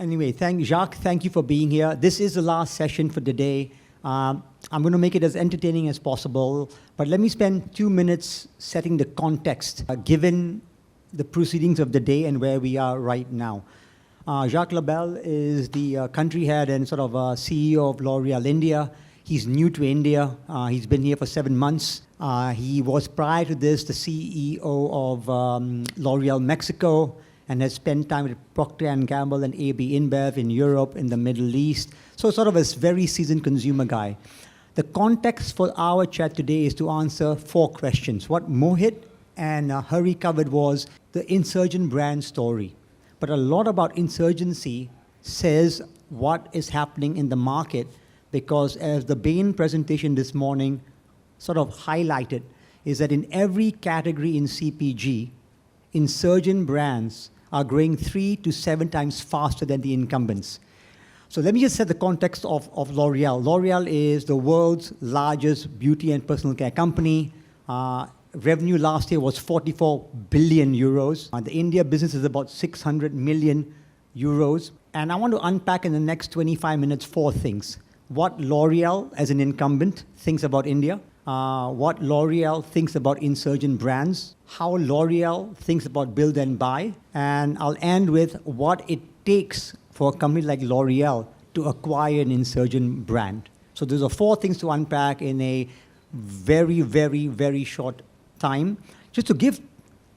Anyway, Jacques, thank you for being here. This is the last session for the day. I'm going to make it as entertaining as possible, but let me spend 2 minutes setting the context, given the proceedings of the day and where we are right now. Jacques Lebel is the country head and sort of CEO of L'Oreal India. He's new to India. He's been here for 7 months. He was, prior to this, the CEO of L'Oreal Mexico, and has spent time with Procter & Gamble and AB InBev in Europe, in the Middle East. So sort of a very seasoned consumer guy. The context for our chat today is to answer 4 questions. What Mohit and Hari covered was the insurgent brand story. But a lot about insurgency says what is happening in the market, because as the Bain presentation this morning sort of highlighted, is that in every category in CPG, insurgent brands are growing 3 to 7 times faster than the incumbents. So let me just set the context of L'Oreal. L'Oreal is the world's largest beauty and personal care company. Revenue last year was 44 billion euros. The India business is about 600 million euros. And I want to unpack in the next 25 minutes 4 things. What L'Oreal, as an incumbent, thinks about India. What L'Oreal thinks about insurgent brands, how L'Oreal thinks about build and buy, and I'll end with what it takes for a company like L'Oreal to acquire an insurgent brand. So those are 4 things to unpack in a very, very, very short time. Just to give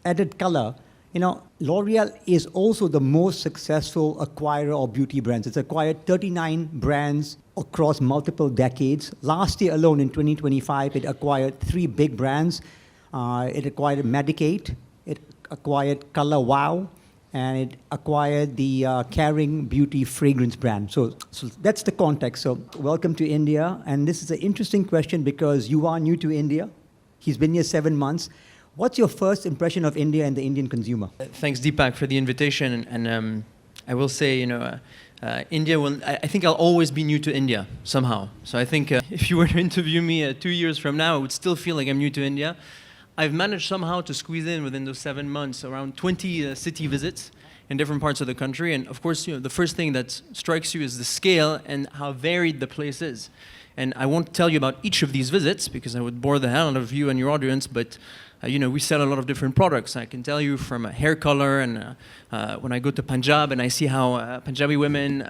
added color, L'Oreal is also the most successful acquirer of beauty brands. It's acquired 39 brands across multiple decades. Last year alone, in 2025, it acquired 3 big brands. It acquired Medik8, it acquired Color Wow, and it acquired the Caring Beauty fragrance brand. So that's the context. So welcome to India. And this is an interesting question because you are new to India. He's been here 7 months. What's your first impression of India and the Indian consumer? Thanks, Deepak, for the invitation. And I will say, India will. I think I'll always be new to India somehow. So I think if you were to interview me 2 years from now, I would still feel like I'm new to India. I've managed somehow to squeeze in within those 7 months around 20 city visits in different parts of the country. And of course, the first thing that strikes you is the scale and how varied the place is. And I won't tell you about each of these visits because I would bore the hell out of you and your audience, but we sell a lot of different products. I can tell you from hair color, and when I go to Punjab and I see how Punjabi women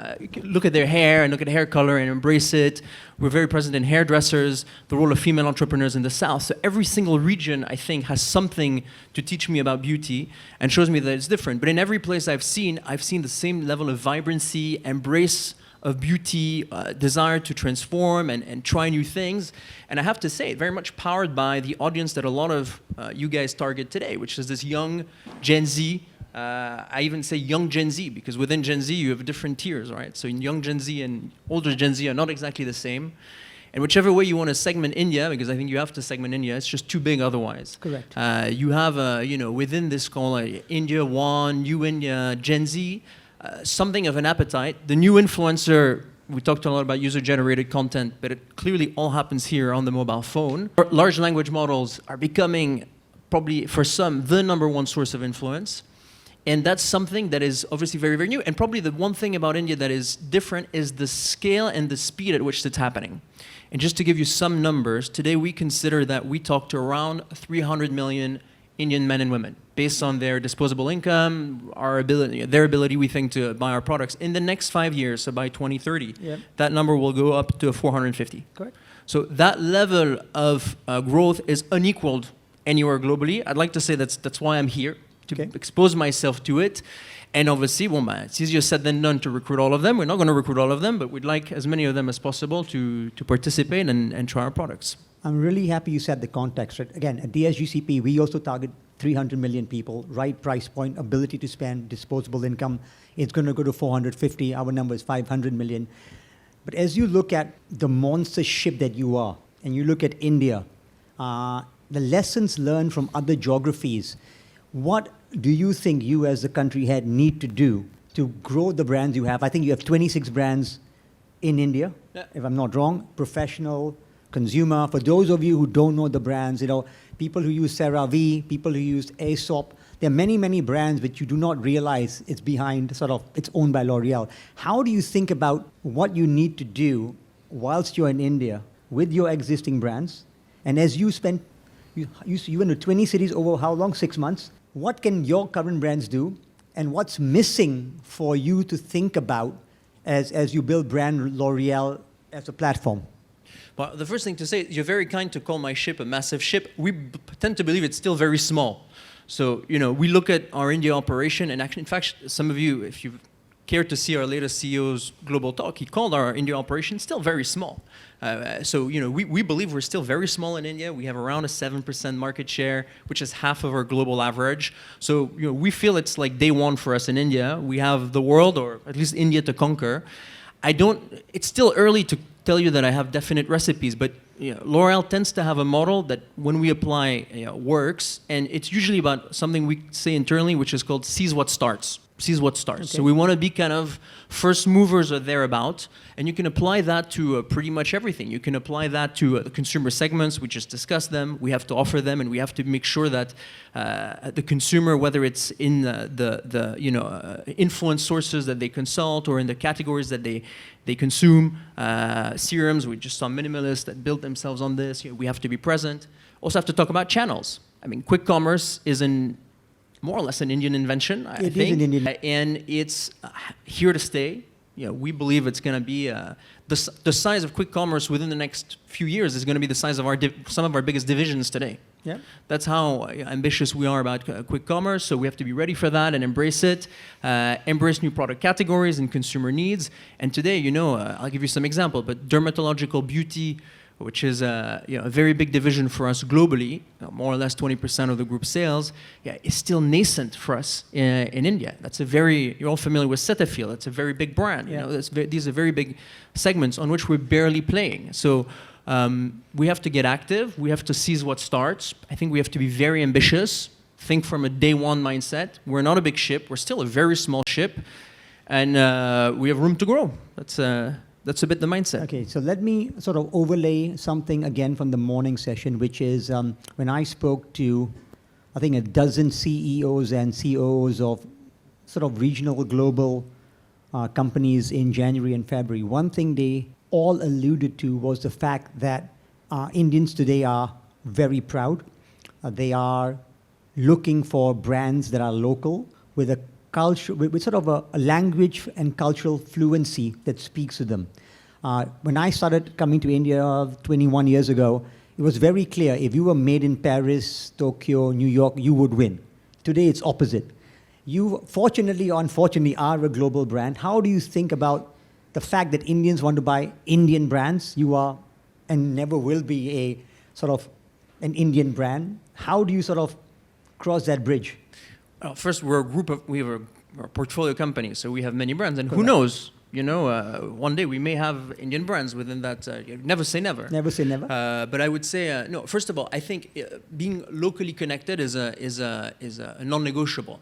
look at their hair and look at hair color and embrace it. We're very present in hairdressers, the role of female entrepreneurs in the South. So every single region, I think, has something to teach me about beauty and shows me that it's different. But in every place I've seen the same level of vibrancy, embrace of beauty, desire to transform and try new things. And I have to say, very much powered by the audience that a lot of you guys target today, which is this young Gen Z. I even say young Gen Z, because within Gen Z you have different tiers, right? So young Gen Z and older Gen Z are not exactly the same. And whichever way you want to segment India, because I think you have to segment India, it's just too big otherwise. Correct. You have, within this call, India 1, New India, Gen Z, something of an appetite. The new influencer, we talked a lot about user-generated content, but it clearly all happens here on the mobile phone. Large language models are becoming, probably for some, the #1 source of influence. And that's something that is obviously very, very new. And probably the one thing about India that is different is the scale and the speed at which it's happening. And just to give you some numbers, today we consider that we talk to around 300 million Indian men and women, based on their disposable income, their ability, we think, to buy our products. In the next 5 years, so by 2030, that number will go up to 450. Correct. So that level of growth is unequaled anywhere globally. I'd like to say that's why I'm here, to expose myself to it. And obviously, it's easier said than done to recruit all of them. We're not going to recruit all of them, but we'd like as many of them as possible to participate and try our products. I'm really happy you said the context. Right? Again, at DSGCP, we also target 300 million people, right price point, ability to spend, disposable income. It's going to go to 450. Our number is 500 million. But as you look at the monster ship that you are, and you look at India, the lessons learned from other geographies, what do you think you as the country head need to do to grow the brands you have? I think you have 26 brands in India, if I'm not wrong, professional, consumer. For those of you who don't know the brands, people who use CeraVe, people who use Aesop, there are many, many brands which you do not realize it's behind, sort of, it's owned by L'Oreal. How do you think about what you need to do whilst you're in India with your existing brands? And as you spent, you went to 20 cities over how long? 6 months. What can your current brands do? And what's missing for you to think about as you build brand L'Oreal as a platform? Well, the first thing to say, you're very kind to call my ship a massive ship. We tend to believe it's still very small. So, we look at our India operation, and actually, in fact, some of you, if you care to see our latest CEO's global talk, he called our India operation still very small. So, we believe we're still very small in India. We have around a 7% market share, which is half of our global average. So, we feel it's like day one for us in India. We have the world, or at least India, to conquer. It's still early to tell you that I have definite recipes, but L'Oreal tends to have a model that when we apply works, and it's usually about something we say internally, which is called seize what starts. Seize what starts. Okay. So we want to be kind of first movers or thereabout, and you can apply that to pretty much everything. You can apply that to the consumer segments. We just discussed them. We have to offer them, and we have to make sure that the consumer, whether it's in the influence sources that they consult or in the categories that they consume, serums. We just saw minimalists that built themselves on this. We have to be present. Also have to talk about channels. I mean, quick commerce is more or less an Indian invention, I think. It is an Indian. And it's here to stay. We believe it's going to be the size of quick commerce within the next few years is going to be the size of some of our biggest divisions today. Yeah. That's how ambitious we are about quick commerce. So we have to be ready for that and embrace it, embrace new product categories and consumer needs. And today, I'll give you some example, but dermatological beauty, which is a very big division for us globally, more or less 20% of the group sales, is still nascent for us in India. You're all familiar with Cetaphil. It's a very big brand. Yeah. These are very big segments on which we're barely playing. So we have to get active. We have to seize what starts. I think we have to be very ambitious, think from a day one mindset. We're not a big ship. We're still a very small ship. And we have room to grow. That's a bit the mindset. Okay, so let me sort of overlay something again from the morning session, which is when I spoke to, I think, a dozen CEOs and COOs of sort of regional, global companies in January and February. One thing they all alluded to was the fact that Indians today are very proud. They are looking for brands that are local with a culture, with sort of a language and cultural fluency that speaks to them. When I started coming to India 21 years ago, it was very clear if you were made in Paris, Tokyo, New York, you would win. Today it's opposite. You, fortunately or unfortunately, are a global brand. How do you think about the fact that Indians want to buy Indian brands? You are and never will be a sort of an Indian brand. How do you sort of cross that bridge? Well, first, we're a portfolio company, so we have many brands, and Correct. who knows? One day we may have Indian brands within that. Never say never. Never say never. But I would say no. First of all, I think being locally connected is a non-negotiable.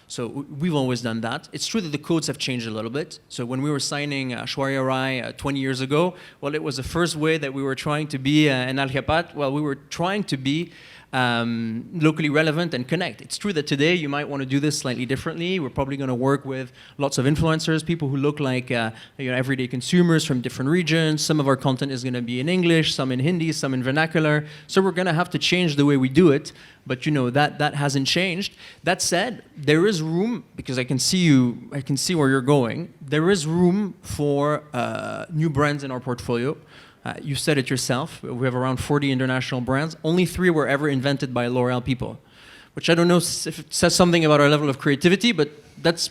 So we've always done that. It's true that the codes have changed a little bit. So when we were signing Aishwarya Rai 20 years ago, well, it was the first way that we were trying to be an Al-Khapat. Well, we were trying to be locally relevant and connect. It's true that today you might want to do this slightly differently. We're probably going to work with lots of influencers, people who look like everyday consumers from different regions. Some of our content is going to be in English, some in Hindi, some in vernacular. So we're going to have to change the way we do it. But that hasn't changed. That said, there is room, because I can see where you're going. There is room for new brands in our portfolio. You said it yourself. We have around 40 international brands. Only 3 were ever invented by L'Oreal people, which I don't know if it says something about our level of creativity, but that's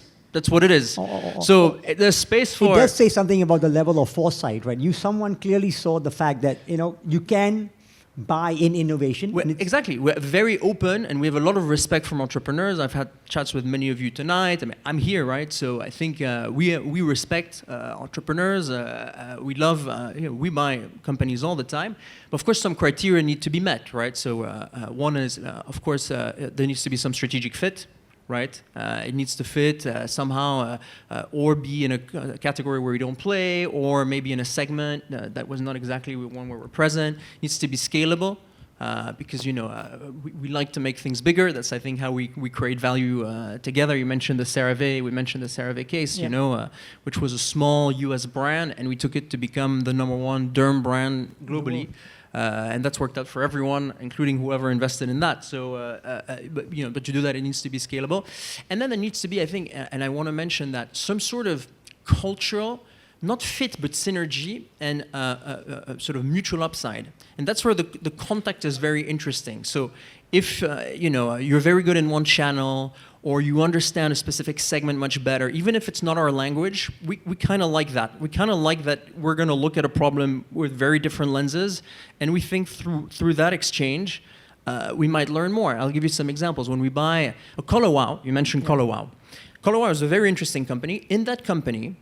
what it is. So there's space for... It does say something about the level of foresight, right? Someone clearly saw the fact that, you can buy in innovation. Exactly. We're very open, and we have a lot of respect from entrepreneurs. I've had chats with many of you tonight. I mean, I'm here, right? So I think we respect entrepreneurs. We love, we buy companies all the time. But of course, some criteria need to be met, right? So one is, of course, there needs to be some strategic fit. Right? It needs to fit somehow, or be in a category where we don't play, or maybe in a segment that was not exactly one where we're present. It needs to be scalable. because we like to make things bigger. That's, I think, how we create value together. You mentioned the CeraVe. We mentioned the CeraVe case, which was a small U.S. brand, and we took it to become the #1 derm brand globally. And that's worked out for everyone, including whoever invested in that. So, but to do that, it needs to be scalable. And then there needs to be, I think, and I want to mention that, some sort of cultural, not fit, but synergy and sort of mutual upside. And that's where the contact is very interesting. So if you're very good in one channel, or you understand a specific segment much better, even if it's not our language, we kind of like that. We kind of like that we're going to look at a problem with very different lenses, and we think through that exchange, we might learn more. I'll give you some examples. When we buy a ColorWow, you mentioned ColorWow. ColorWow is a very interesting company. In that company,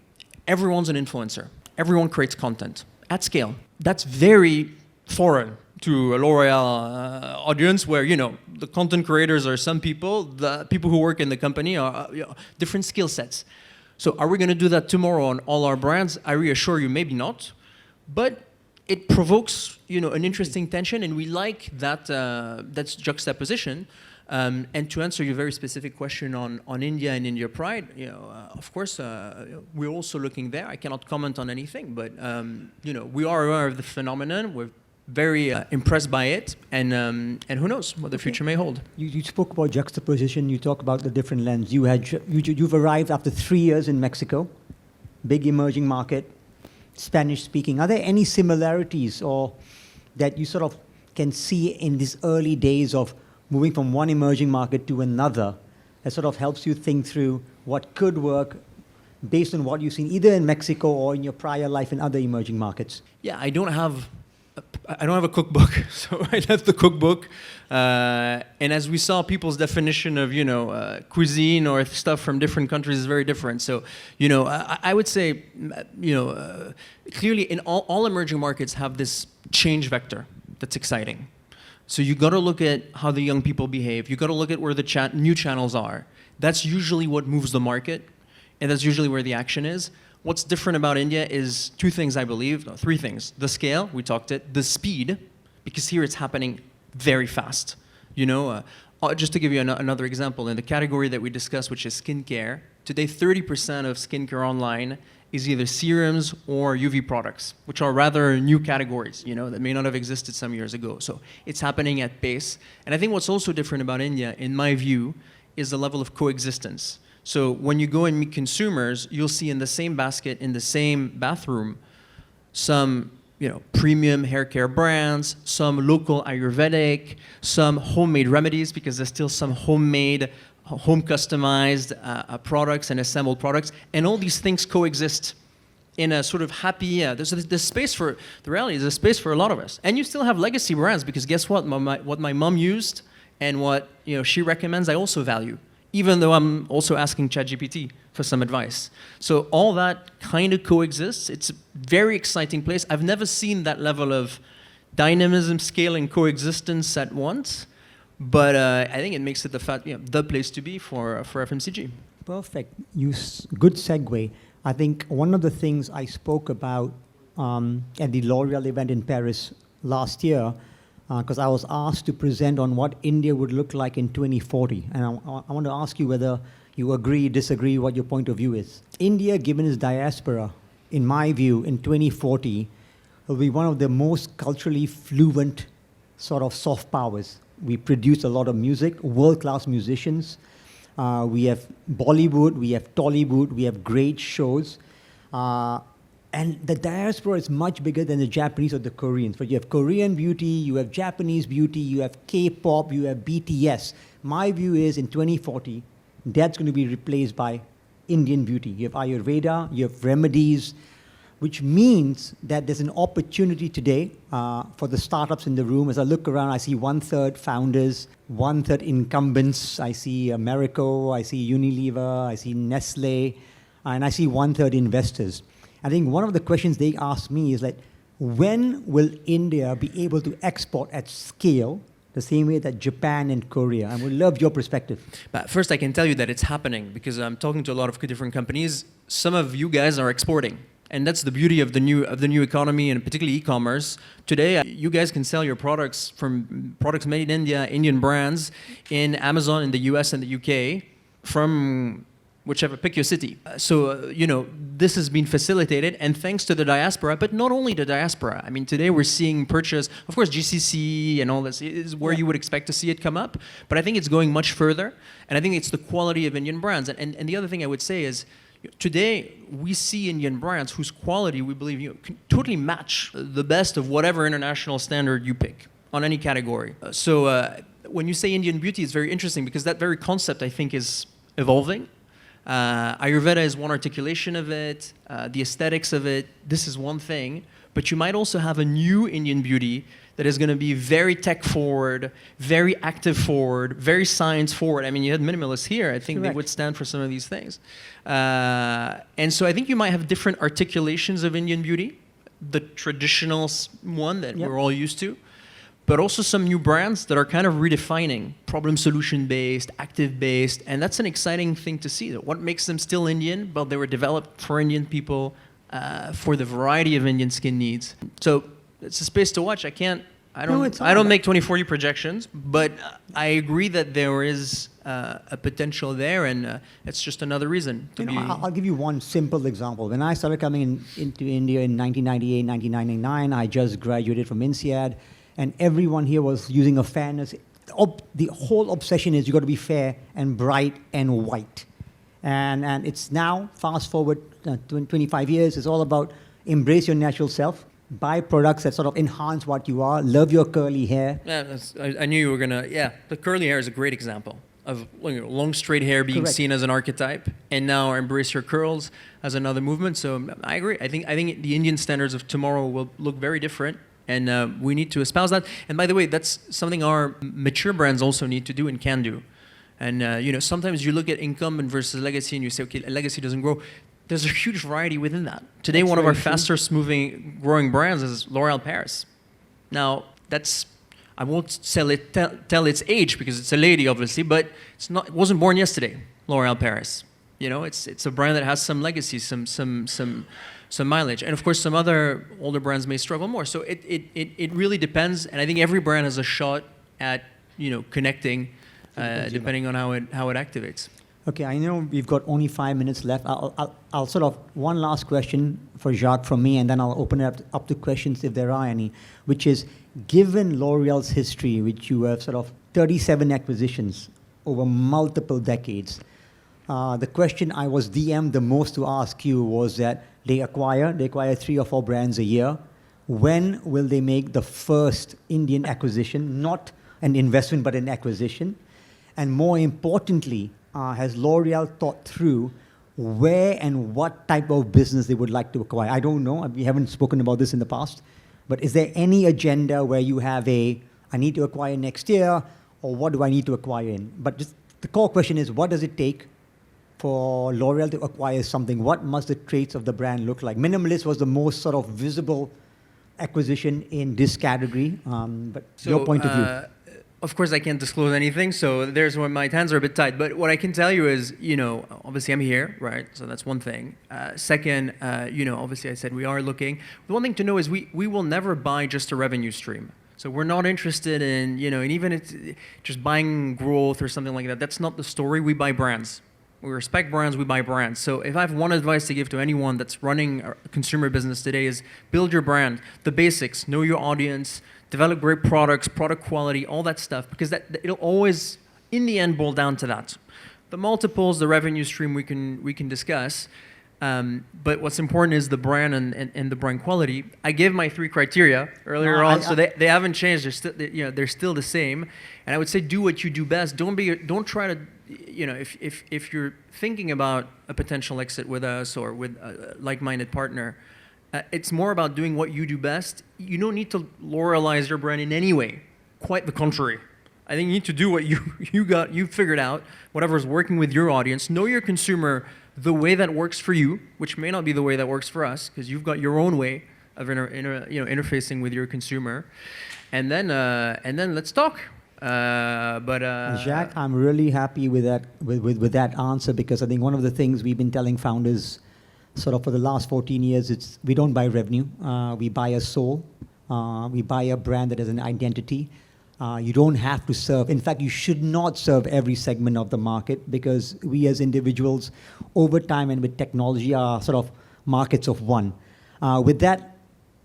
everyone's an influencer. Everyone creates content at scale. That's very foreign to a L'Oreal audience, where the content creators are some people, the people who work in the company are different skill sets. So are we going to do that tomorrow on all our brands? I reassure you, maybe not, but it provokes an interesting tension, and we like that that's juxtaposition. And to answer your very specific question on India and India Pride, of course, we're also looking there. I cannot comment on anything, but we are aware of the phenomenon. We're very impressed by it, and who knows what the future may hold. You spoke about juxtaposition. You talk about the different lens. You've arrived after 3 years in Mexico, big emerging market, Spanish speaking. Are there any similarities or that you sort of can see in these early days of moving from one emerging market to another, that sort of helps you think through what could work based on what you've seen either in Mexico or in your prior life in other emerging markets? Yeah, I don't have a cookbook, so I left the cookbook. And as we saw, people's definition of cuisine or stuff from different countries is very different. So I would say clearly in all emerging markets have this change vector that's exciting. So you got to look at how the young people behave. You got to look at where the new channels are. That's usually what moves the market, and that's usually where the action is. What's different about India is two things, I believe. No, three things. The scale, we talked it. The speed, because here it's happening very fast. Just to give you another example, in the category that we discussed, which is skincare, today 30% of skincare online is either serums or UV products, which are rather new categories, that may not have existed some years ago. So it's happening at pace. And I think what's also different about India, in my view, is the level of coexistence. So when you go and meet consumers, you'll see in the same basket, in the same bathroom, some premium hair care brands, some local Ayurvedic, some homemade remedies, because there's still some homemade, home customized products and assembled products, and all these things coexist in a sort of happy. There's space for the reality. There's a space for a lot of us, and you still have legacy brands, because guess what? What my mom used and what she recommends, I also value, even though I'm also asking ChatGPT for some advice. So all that kind of coexists. It's a very exciting place. I've never seen that level of dynamism, scale, and coexistence at once. But I think it makes it the place to be for FMCG. Perfect. Good segue. I think one of the things I spoke about at the L'Oreal event in Paris last year, because I was asked to present on what India would look like in 2040. And I want to ask you whether you agree, disagree, what your point of view is. India, given its diaspora, in my view, in 2040, will be one of the most culturally fluent sort of soft powers. We produce a lot of music, world-class musicians. We have Bollywood, we have Tollywood, we have great shows. And the diaspora is much bigger than the Japanese or the Koreans. But you have Korean beauty, you have Japanese beauty, you have K-pop, you have BTS. My view is in 2040, that's going to be replaced by Indian beauty. You have Ayurveda, you have remedies, which means that there's an opportunity today for the startups in the room. As I look around, I see 1/3 founders, 1/3 incumbents. I see Marico, I see Unilever, I see Nestle, and I see 1/3 investors. I think one of the questions they ask me is when will India be able to export at scale the same way that Japan and Korea? I would love your perspective. But first, I can tell you that it's happening, because I'm talking to a lot of different companies. Some of you guys are exporting. And that's the beauty of the new economy, and particularly e-commerce. Today, you guys can sell your products from products made in India, Indian brands, in Amazon in the US and the UK, from whichever, pick your city. This has been facilitated, and thanks to the diaspora, but not only the diaspora. I mean, today we're seeing purchase, of course, GCC and all this is where you would expect to see it come up, but I think it's going much further, and I think it's the quality of Indian brands. And the other thing I would say is, today we see Indian brands whose quality we believe can totally match the best of whatever international standard you pick on any category. When you say Indian beauty, it's very interesting because that very concept, I think, is evolving. Ayurveda is one articulation of it, the aesthetics of it, this is one thing, but you might also have a new Indian beauty that is going to be very tech forward, very active forward, very science forward. I mean, you had minimalists here, I think Correct. They would stand for some of these things. And so I think you might have different articulations of Indian beauty, the traditional one that we're all used to, but also some new brands that are kind of redefining problem solution based, active based, and that's an exciting thing to see. What makes them still Indian, but they were developed for Indian people, for the variety of Indian skin needs. So it's a space to watch. I don't make 2040 projections, but I agree that there is a potential there, and it's just another reason to be. I'll give you one simple example. When I started coming into India in 1998, 1999, I just graduated from INSEAD. And everyone here was using a fairness. The whole obsession is you got to be fair and bright and white. And it's now, fast forward 25 years, it's all about embrace your natural self, buy products that sort of enhance what you are, love your curly hair. Yeah, I knew you were going to, the curly hair is a great example of long straight hair being Correct. seen as an archetype, and now embrace your curls as another movement. So I agree. I think the Indian standards of tomorrow will look very different. And we need to espouse that. And by the way, that's something our mature brands also need to do and can do. And sometimes you look at incumbent versus legacy and you say, okay, legacy doesn't grow. There's a huge variety within that. Today, That's one of our very true. fastest moving growing brands is L'Oréal Paris. Now, I won't tell its age because it's a lady, obviously, but it wasn't born yesterday, L'Oréal Paris. It's a brand that has some legacy, some mileage. And of course, some other older brands may struggle more. So it really depends. And I think every brand has a shot at, connecting, depending on how it activates. Okay, I know we've got only 5 minutes left. I'll sort of, one last question for Jacques from me, and then I'll open it up to questions if there are any, which is, given L'Oréal's history, which you have sort of 37 acquisitions over multiple decades, the question I was DM'd the most to ask you was that they acquire 3 or 4 brands a year. When will they make the first Indian acquisition, not an investment, but an acquisition? And more importantly, has L'Oréal thought through where and what type of business they would like to acquire? I don't know. We haven't spoken about this in the past. But is there any agenda where you have I need to acquire next year, or what do I need to acquire in? But just the core question is, what does it take for L'Oréal to acquire something? What must the traits of the brand look like? Minimalist was the most sort of visible acquisition in this category. But your point of view. Of course, I can't disclose anything, so there's where my hands are a bit tied. But what I can tell you is, obviously I'm here, right? So that's one thing. Second, obviously I said we are looking. The one thing to know is we will never buy just a revenue stream. So we're not interested in, and even it's just buying growth or something like that. That's not the story. We buy brands. We respect brands, we buy brands. So if I have one advice to give to anyone that's running a consumer business today is build your brand, the basics, know your audience, develop great products, product quality, all that stuff, because it'll always, in the end, boil down to that. The multiples, the revenue stream we can discuss, but what's important is the brand and the brand quality. I gave my 3 criteria earlier on, so they haven't changed. They're still the same. And I would say do what you do best. Don't try to, if you're thinking about a potential exit with us or with a like-minded partner, it's more about doing what you do best. You don't need to L'Orealize your brand in any way. Quite the contrary. I think you need to do what you figured out, whatever's working with your audience. Know your consumer the way that works for you, which may not be the way that works for us, because you've got your own way of interfacing with your consumer. And then let's talk. Jacques, I'm really happy with that answer, because I think one of the things we've been telling founders sort of for the last 14 years, we don't buy revenue. We buy a soul. We buy a brand that has an identity. You don't have to serve. In fact, you should not serve every segment of the market because we as individuals, over time and with technology, are sort of markets of one. With that,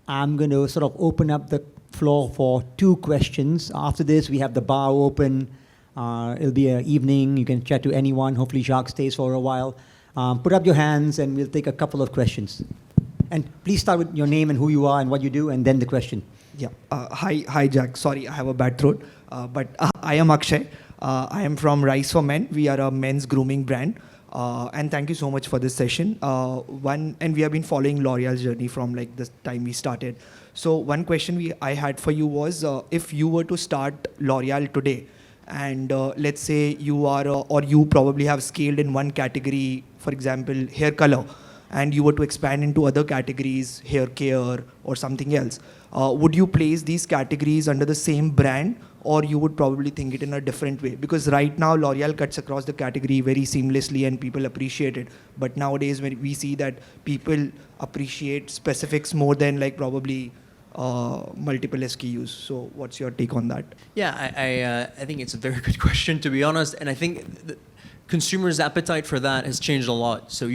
I'm going to sort of open up the floor for 2 questions. After this, we have the bar open. It'll be an evening. You can chat to anyone. Hopefully, Jacques stays for a while. Put up your hands, and we'll take a couple of questions. And please start with your name and who you are and what you do, and then the question. Yeah. Hi, Jack. Sorry, I have a bad throat. But I am Akshay. I am from Rise for Men. We are a men's grooming brand. And thank you so much for this session. And we have been following L'Oreal's journey from like the time we started. So one question I had for you was, if you were to start L'Oreal today, and let's say you are, or you probably have scaled in one category, for example, hair color, and you were to expand into other categories, hair care or something else, would you place these categories under the same brand, or you would probably think it in a different way? Because right now L'Oreal cuts across the category very seamlessly and people appreciate it. But nowadays when we see that people appreciate specifics more than like probably multiple SKUs. So what's your take on that? Yeah, I think it's a very good question, to be honest. And I think consumers' appetite for that has changed a lot. So,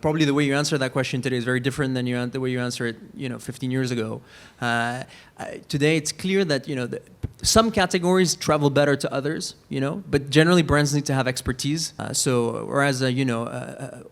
probably the way you answer that question today is very different than the way you answer it, 15 years ago. Today, it's clear that, some categories travel better to others, but generally brands need to have expertise. So whereas,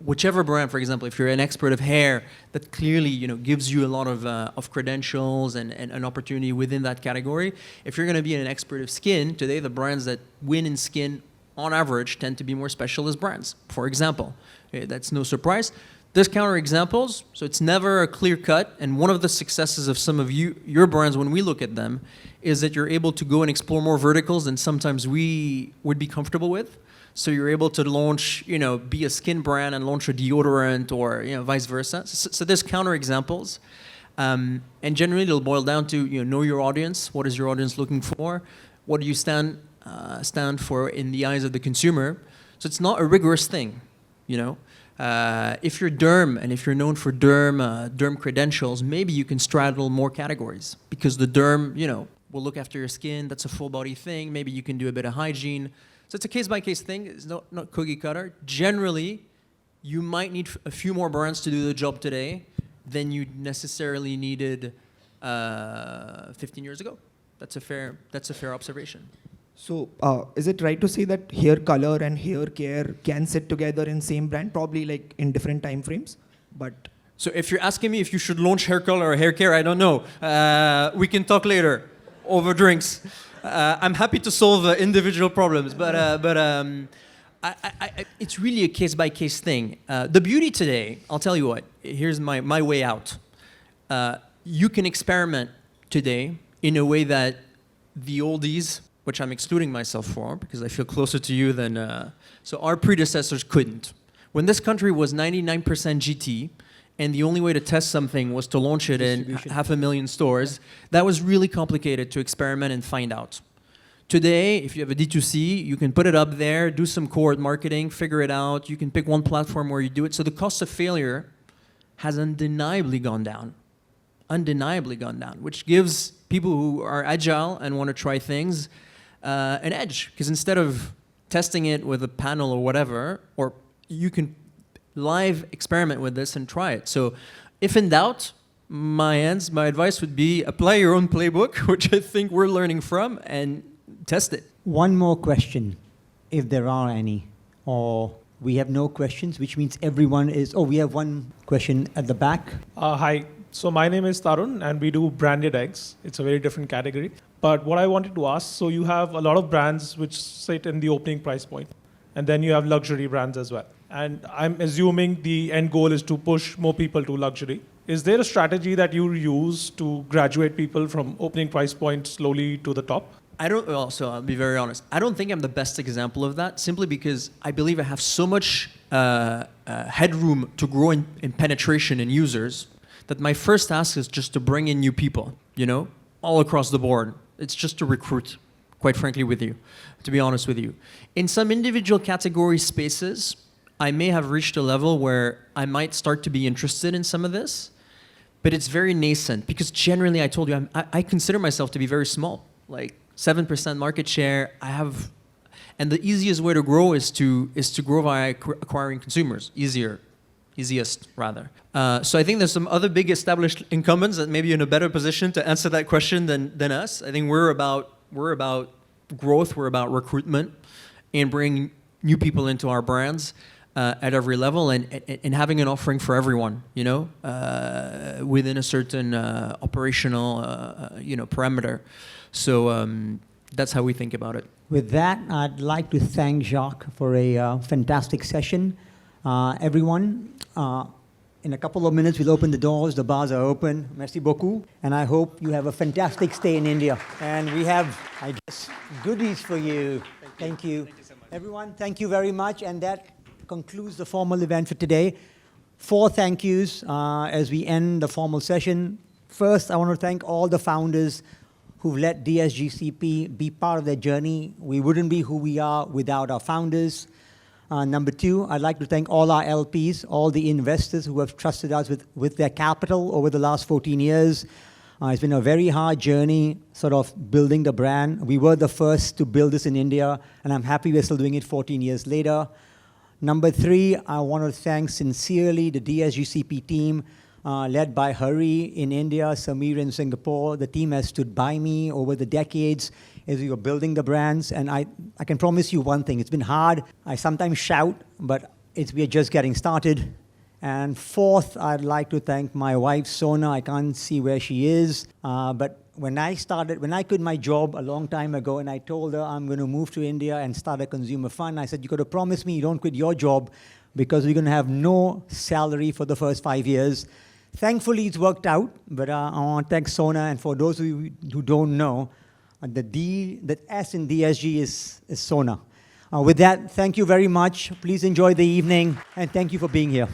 whichever brand, for example, if you're an expert of hair, that clearly, gives you a lot of credentials and an opportunity within that category. If you're going to be an expert of skin, today the brands that win in skin on average, tend to be more specialist brands. For example, that's no surprise. There's counterexamples, so it's never a clear cut. And one of the successes of some of your brands, when we look at them, is that you're able to go and explore more verticals than sometimes we would be comfortable with. So you're able to launch, be a skin brand and launch a deodorant, or vice versa. So there's counterexamples. And generally, it'll boil down to know your audience. What is your audience looking for? What do you stand for in the eyes of the consumer? So it's not a rigorous thing, If you're derm and if you're known for derm credentials, maybe you can straddle more categories because the derm, will look after your skin. That's a full body thing. Maybe you can do a bit of hygiene. So it's a case by case thing. It's not cookie cutter. Generally, you might need a few more brands to do the job today than you necessarily needed 15 years ago. That's a fair observation. So is it right to say that hair color and hair care can sit together in same brand, probably like in different time frames? But so if you're asking me if you should launch hair color or hair care, I don't know. We can talk later over drinks. I'm happy to solve individual problems, but it's really a case by case thing. The beauty today, I'll tell you what. Here's my way out. You can experiment today in a way that the oldies, which I'm excluding myself for because I feel closer to you than... So our predecessors couldn't. When this country was 99% GT, and the only way to test something was to launch it in 500,000 stores, that was really complicated to experiment and find out. Today, if you have a D2C, you can put it up there, do some cohort marketing, figure it out. You can pick one platform where you do it. So the cost of failure has undeniably gone down. Which gives people who are agile and want to try things an edge, because instead of testing it with a panel or whatever, or you can live experiment with this and try it. So if in doubt, my advice would be apply your own playbook, which I think we're learning from, and test it. One more question, if there are any, or we have no questions, which means everyone is... Oh, we have one question at the back. Hi. So my name is Tarun, and we do branded eggs. It's a very different category. But what I wanted to ask, so you have a lot of brands which sit in the opening price point, and then you have luxury brands as well. And I'm assuming the end goal is to push more people to luxury. Is there a strategy that you use to graduate people from opening price point slowly to the top? So I'll be very honest. I don't think I'm the best example of that, simply because I believe I have so much headroom to grow in penetration in users that my first task is just to bring in new people, all across the board. It's just to recruit, quite frankly, to be honest with you. In some individual category spaces, I may have reached a level where I might start to be interested in some of this, but it's very nascent because generally I told you I consider myself to be very small, like 7% market share. And the easiest way to grow is to grow by acquiring consumers. Easiest rather. So I think there's some other big established incumbents that may be in a better position to answer that question than us. I think we're about growth, we're about recruitment, and bringing new people into our brands at every level, and having an offering for everyone, within a certain operational, parameter. So that's how we think about it. With that, I'd like to thank Jacques for a fantastic session. Everyone, in a couple of minutes, we'll open the doors. The bars are open. Merci beaucoup. And I hope you have a fantastic stay in India. And we have, I guess, goodies for you. Thank you. Thank you so much. Everyone, thank you very much. And that concludes the formal event for today. 4 thank yous as we end the formal session. First, I want to thank all the founders who've let DSGCP be part of their journey. We wouldn't be who we are without our founders. Number 2, I'd like to thank all our LPs, all the investors who have trusted us with their capital over the last 14 years. It's been a very hard journey, sort of building the brand. We were the first to build this in India, and I'm happy we're still doing it 14 years later. Number 3, I want to thank sincerely the DSGCP team, led by Hari in India, Samir in Singapore. The team has stood by me over the decades as we were building the brands. And I can promise you one thing, it's been hard. I sometimes shout, but we are just getting started. And 4th, I'd like to thank my wife, Sona. I can't see where she is. But when I quit my job a long time ago and I told her I'm going to move to India and start a consumer fund, I said, you got to promise me you don't quit your job because we're going to have no salary for the first 5 years. Thankfully, it's worked out, but I want to thank Sona. And for those of you who don't know, the S in DSG is Sona. With that, thank you very much. Please enjoy the evening, and thank you for being here.